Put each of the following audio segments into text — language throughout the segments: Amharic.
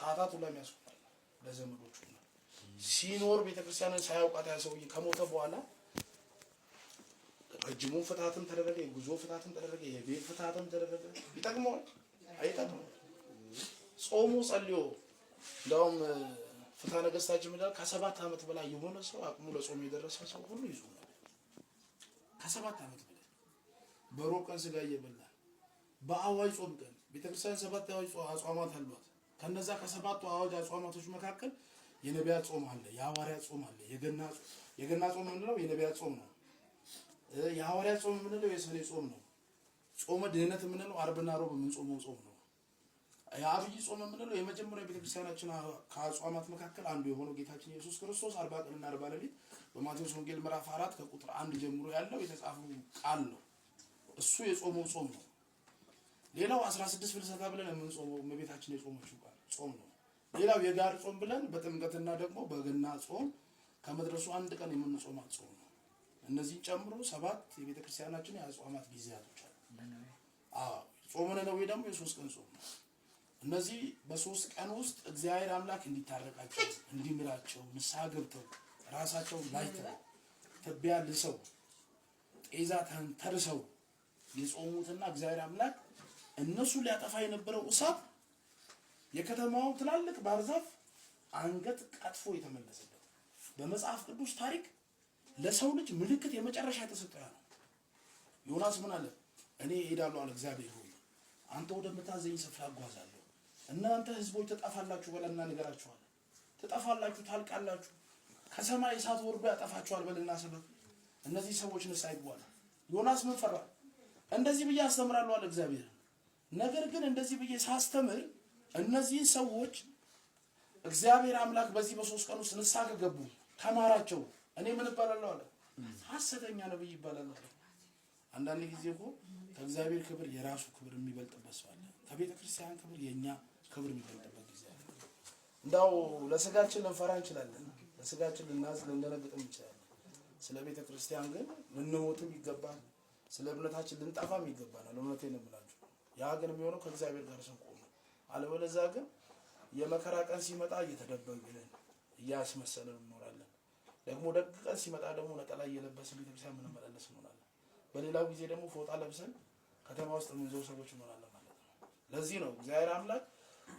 ታታቱ ላይ የሚያስቆጣል ለዘመዶቹ ሲኖር ቤተክርስቲያንን ሳያውቃት ያሰውይ ከሞተ በኋላ ረጅሙን ፍታትም ተደረገ የጉዞ ፍታትም ተደረገ የቤት ፍታትም ተደረገ ይጠቅመዋል አይጠቅመው ጾሙ ጸልዮ እንደውም ፍታ ነገስታችን ምዳል ከ7 አመት በላይ የሆነ ሰው አቅሙ ለጾም የደረሰ ሰው ሁሉ ይጾም ከ7 አመት በላይ በሮቀን ስጋ እየበላ በአዋጅ ጾም ቀን ቤተክርስቲያን 7 አዋጅ አጽዋማት አሏት ከነዛ ከ7ቱ አዋጅ አጽዋማቶች መካከል የነቢያት ጾም አለ የሐዋርያት ጾም አለ የገና ጾም ምንድነው የነቢያት ጾም ነው የሐዋርያት ጾም ምንድነው የሰኔ ጾም ነው ጾመ ድህነት ምንድነው አርብና ሮብ የምንጾመው ጾም ነው የአብይ ጾም ምንድነው የመጀመሪያ ቤተክርስቲያናችን ከአጽዋማት መካከል አንዱ የሆነው ጌታችን ኢየሱስ ክርስቶስ 40 ቀንና 40 ሌሊት በማቴዎስ ወንጌል ምዕራፍ 4 ከቁጥር 1 ጀምሮ ያለው የተጻፈው ቃል ነው እሱ የጾመው ጾም ነው ሌላው 16 ፍልሰታ ብለን የምንጾመው እመቤታችን የጾመችው ቃል ጾም ነው ሌላው የጋር ጾም ብለን በጥምቀትና ደግሞ በገና ጾም ከመድረሱ አንድ ቀን የምንጾማት ጾም ነው እነዚህ ጨምሮ 7 የቤተክርስቲያናችን የአጽዋማት ጊዜያቶች አሉ ጾመ ነነዌ ደግሞ የ3 ቀን ጾም ነው እነዚህ በ3 ቀን ውስጥ እግዚአብሔር አምላክ እንዲታረቃቸው እንዲምራቸው ንስሐ ገብተው ራሳቸው ላይተው ተቢያ ልሰው ጤዛ ተንተርሰው የጾሙትና እግዚአብሔር አምላክ እነሱ ሊያጠፋ የነበረው እሳት የከተማው ትላልቅ ባርዛፍ አንገት ቀጥፎ የተመለሰበት በመጽሐፍ ቅዱስ ታሪክ ለሰው ልጅ ምልክት የመጨረሻ ተሰጠው ነው ዮናስ ምን አለ እኔ እሄዳለሁ አለ እግዚአብሔር ሆይ አንተ ወደምታዘኝ ስፍራ አጓዛለሁ እናንተ ህዝቦች ተጣፋላችሁ በለና ነገራችኋል ተጣፋላችሁ ታልቃላችሁ ከሰማይ እሳት ወርዶ ያጠፋችኋል በለና ሰበክ እነዚህ ሰዎች ንስሐ ይግባሉ ዮናስ ምን ፈራ እንደዚህ ብዬ አስተምራለሁ አለ እግዚአብሔር ነገር ግን እንደዚህ ብዬ ሳስተምር እነዚህ ሰዎች እግዚአብሔር አምላክ በዚህ በ3 ቀን ውስጥ ንስሐ ከገቡ ተማራቸው እኔ ምን እባላለሁ አለ ሐሰተኛ ነብይ ይባላል አንዳንድ ጊዜ እኮ ከእግዚአብሔር ክብር የራሱ ክብር የሚበልጥበት ሰው አለ ከቤተ ክርስቲያን ክብር የኛ ክብር የሚበልጥበት ጊዜ አለ እንዳው ለስጋችን ልንፈራ እንችላለን ለስጋችን ልናዝ ልንደነግጥም እንችላለን ስለ ቤተ ክርስቲያን ግን ልንሞትም ይገባል ስለ እምነታችን ልንጠፋም ይገባል እውነቴን ነው የምላችሁ ያ ግን የሚሆነው ከእግዚአብሔር ጋር ስንቆም ነው አለበለዚያ ግን የመከራ ቀን ሲመጣ እየተደበቅን እያስመሰልን እንኖራለን ደግሞ ደግ ቀን ሲመጣ ደግሞ ነጠላ እየለበስን ቤተክርስቲያን ምንመላለስ እንሆናለን በሌላው ጊዜ ደግሞ ፎጣ ለብሰን ከተማ ውስጥ የምንዞር ሰዎች እንሆናለን ማለት ነው ለዚህ ነው እግዚአብሔር አምላክ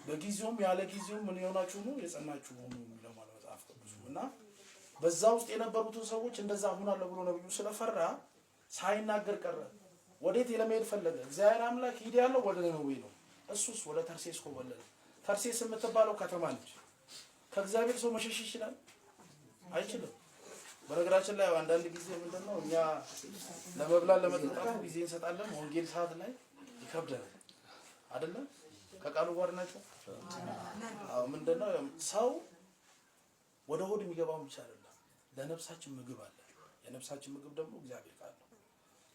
በጊዜውም ያለ ጊዜውም ምን ይሆናችሁ ነው የጸናችሁ ሆኑ የሚለው ማለት መጽሐፍ ቅዱስና በዛ ውስጥ የነበሩትን ሰዎች እንደዛ ሆናለ ብሎ ነብዩ ስለፈራ ሳይናገር ቀረ ወዴት ለመሄድ ፈለገ እግዚአብሔር አምላክ ሂድ ያለው ወደ ነነዌ ነው እሱስ ወደ ተርሴስ ኮበለለ ተርሴስ የምትባለው ከተማ ነች ከእግዚአብሔር ሰው መሸሽ ይችላል አይችልም በነገራችን ላይ አንዳንድ ጊዜ ምንድነው እኛ ለመብላት ለመጠጣት ጊዜ እንሰጣለን ወንጌል ሰዓት ላይ ይከብዳል አይደለም ከቃሉ ጋር ናቸው ምንድነው ሰው ወደ ሆድ የሚገባው ብቻ አይደለም ለነፍሳችን ምግብ አለ የነፍሳችን ምግብ ደግሞ እግዚአብሔር ቃል ነው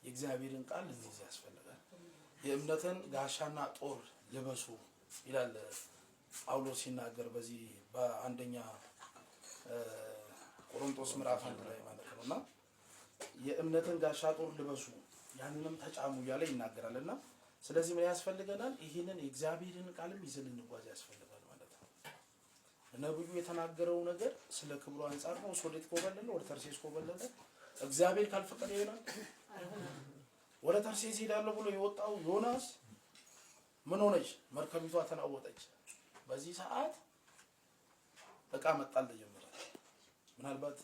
የእግዚአብሔርን ቃል ለዚህ ያስፈልጋል የእምነትን ጋሻና ጦር ልበሱ ይላል ጳውሎስ ሲናገር በዚህ በአንደኛ ቆሮንቶስ ምዕራፍ 1 ላይ ማለት ነውና የእምነትን ጋሻ ጦር ልበሱ ያንንም ተጫሙ ያለ ይናገራልና ስለዚህ ምን ያስፈልገናል ይሄንን የእግዚአብሔርን ቃልም ይዘን እንጓዝ ያስፈልጋል ማለት ነው ነብዩ የተናገረው ነገር ስለ ክብሩ አንፃር ነው ሶዴት ኮበለለ ወደ ተርሴስ ኮበለለ እግዚአብሔር ካልፈቀደ ይሆናል ወደ ተርሴስ ሄዳለሁ ብሎ የወጣው ዮናስ ምን ሆነች መርከቢቷ ተናወጠች በዚህ ሰዓት እቃ መጣል ጀመረ ምናልባት